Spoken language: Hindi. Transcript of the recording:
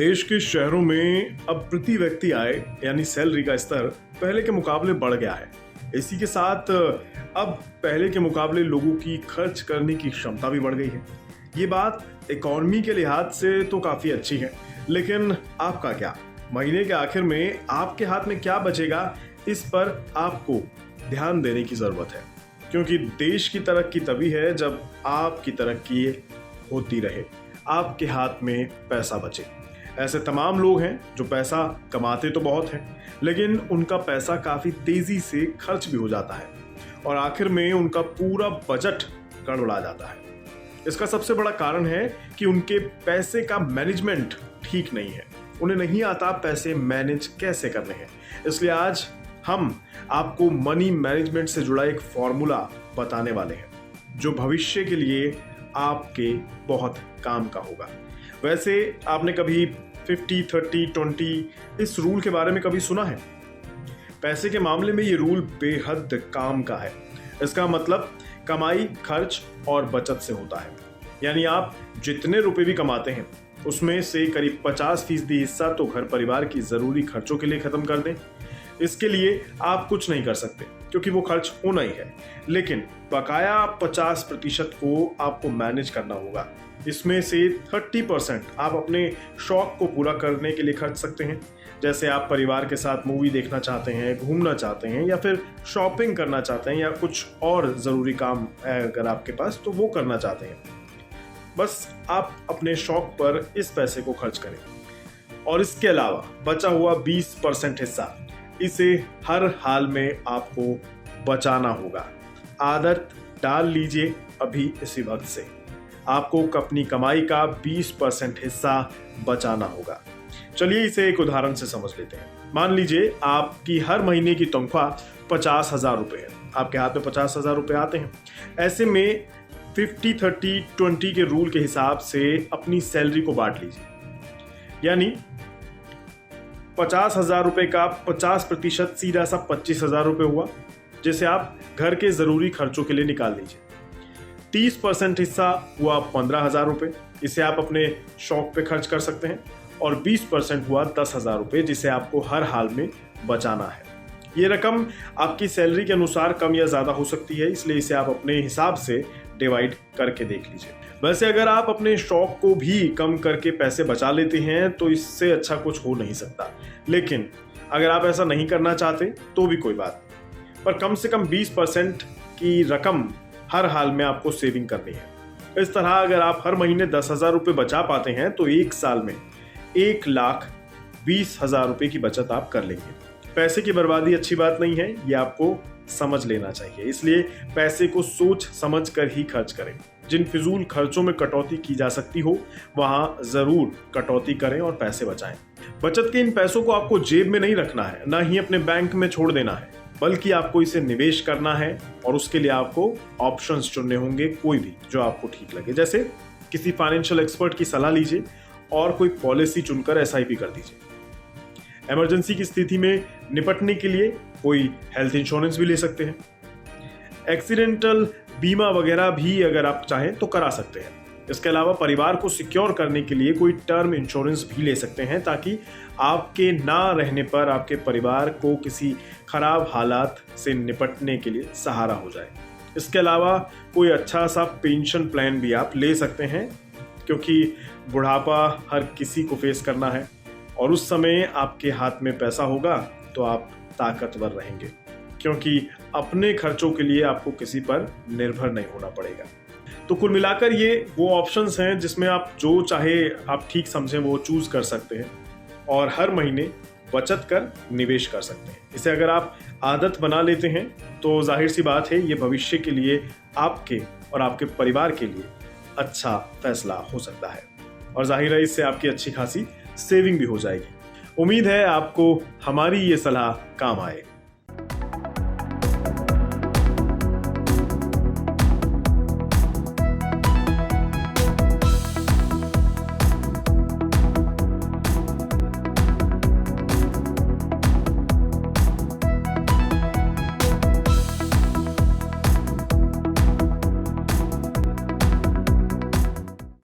देश के शहरों में अब प्रति व्यक्ति आय यानी सैलरी का स्तर पहले के मुकाबले बढ़ गया है। इसी के साथ अब पहले के मुकाबले लोगों की खर्च करने की क्षमता भी बढ़ गई है। ये बात इकॉनमी के लिहाज से तो काफी अच्छी है, लेकिन आपका क्या? महीने के आखिर में आपके हाथ में क्या बचेगा, इस पर आपको ध्यान देने की जरूरत है, क्योंकि देश की तरक्की तभी है जब आपकी तरक्की होती रहे, आपके हाथ में पैसा बचे। ऐसे तमाम लोग हैं जो पैसा कमाते तो बहुत हैं, लेकिन उनका पैसा काफी तेजी से खर्च भी हो जाता है और आखिर में उनका पूरा बजट गड़बड़ा जाता है। इसका सबसे बड़ा कारण है कि उनके पैसे का मैनेजमेंट ठीक नहीं है। उन्हें नहीं आता पैसे मैनेज कैसे करने हैं। इसलिए आज हम आपको मनी मैनेजमेंट से जुड़ा एक फॉर्मूला बताने वाले हैं जो भविष्य के लिए आपके बहुत काम का होगा। वैसे आपने कभी 50-30-20 इस रूल के बारे में कभी सुना है? पैसे के मामले में ये रूल बेहद काम का है। इसका मतलब कमाई, खर्च और बचत से होता है। यानी आप जितने रुपए भी कमाते हैं उसमें से करीब 50% हिस्सा तो घर परिवार की जरूरी खर्चों के लिए खत्म कर दें। इसके लिए आप कुछ नहीं कर सकते क्योंकि वो खर्च होना ही है, लेकिन बकाया 50% को आपको मैनेज करना होगा। इसमें से 30% आप अपने शौक को पूरा करने के लिए खर्च सकते हैं, जैसे आप परिवार के साथ मूवी देखना चाहते हैं, घूमना चाहते हैं या फिर शॉपिंग करना चाहते हैं या कुछ और ज़रूरी काम है अगर आपके पास तो वो करना चाहते हैं। बस आप अपने शौक पर इस पैसे को खर्च करें और इसके अलावा बचा हुआ 20% हिस्सा, इसे हर हाल में आपको बचाना होगा। आदत डाल लीजिए अभी इसी वक्त से। आपको अपनी कमाई का 20% हिस्सा बचाना होगा। चलिए इसे एक उदाहरण से समझ लेते हैं। मान लीजिए आपकी हर महीने की तनख्वाह 50,000 रुपये है। आपके हाथ में 50,000 रुपये आते हैं। ऐसे में 50-30-20 के रूल के हिसाब से अपनी सैलरी को बांट लीजिए। यानी 50,000 रुपये का 50% सीधा सा 25,000 रुपये हुआ, जिसे आप घर के जरूरी खर्चों के लिए निकाल लीजिए। 30% हिस्सा हुआ 15,000 रुपये, इसे आप अपने शौक पे खर्च कर सकते हैं, और 20% हुआ 10,000 रुपये, जिसे आपको हर हाल में बचाना है। ये रकम आपकी सैलरी के अनुसार कम या ज़्यादा हो सकती है, इसलिए इसे आप अपने हिसाब से डिवाइड करके देख लीजिए। वैसे अगर आप अपने शौक को भी कम करके पैसे बचा लेते हैं तो इससे अच्छा कुछ हो नहीं सकता, लेकिन अगर आप ऐसा नहीं करना चाहते तो भी कोई बात नहीं, पर कम से कम 20% की रकम हर हाल में आपको सेविंग करनी है। इस तरह अगर आप हर महीने 10,000 रुपये बचा पाते हैं तो एक साल में 1,20,000 रुपये की बचत आप कर लेंगे। पैसे की बर्बादी अच्छी बात नहीं है, ये आपको समझ लेना चाहिए। इसलिए पैसे को सोच समझ कर ही खर्च करें। जिन फिजूल खर्चों में कटौती की जा सकती हो वहां जरूर कटौती करें और पैसे बचाएं। बचत के इन पैसों को आपको जेब में नहीं रखना है, ना ही अपने बैंक में छोड़ देना है, बल्कि आपको इसे निवेश करना है और उसके लिए आपको ऑप्शंस चुनने होंगे, कोई भी जो आपको ठीक लगे। जैसे किसी फाइनेंशियल एक्सपर्ट की सलाह लीजिए और कोई पॉलिसी चुनकर एसआईपी कर दीजिए। इमरजेंसी की स्थिति में निपटने के लिए कोई हेल्थ इंश्योरेंस भी ले सकते हैं। एक्सीडेंटल बीमा वगैरह भी अगर आप चाहें तो करा सकते हैं। इसके अलावा परिवार को सिक्योर करने के लिए कोई टर्म इंश्योरेंस भी ले सकते हैं, ताकि आपके ना रहने पर आपके परिवार को किसी खराब हालात से निपटने के लिए सहारा हो जाए। इसके अलावा कोई अच्छा सा पेंशन प्लान भी आप ले सकते हैं, क्योंकि बुढ़ापा हर किसी को फेस करना है और उस समय आपके हाथ में पैसा होगा तो आप ताकतवर रहेंगे, क्योंकि अपने खर्चों के लिए आपको किसी पर निर्भर नहीं होना पड़ेगा। तो कुल मिलाकर ये वो ऑप्शंस हैं जिसमें आप जो चाहे आप ठीक समझें वो चूज कर सकते हैं और हर महीने बचत कर निवेश कर सकते हैं। इसे अगर आप आदत बना लेते हैं तो जाहिर सी बात है ये भविष्य के लिए आपके और आपके परिवार के लिए अच्छा फैसला हो सकता है, और जाहिर है इससे आपकी अच्छी खासी सेविंग भी हो जाएगी। उम्मीद है आपको हमारी ये सलाह काम आए।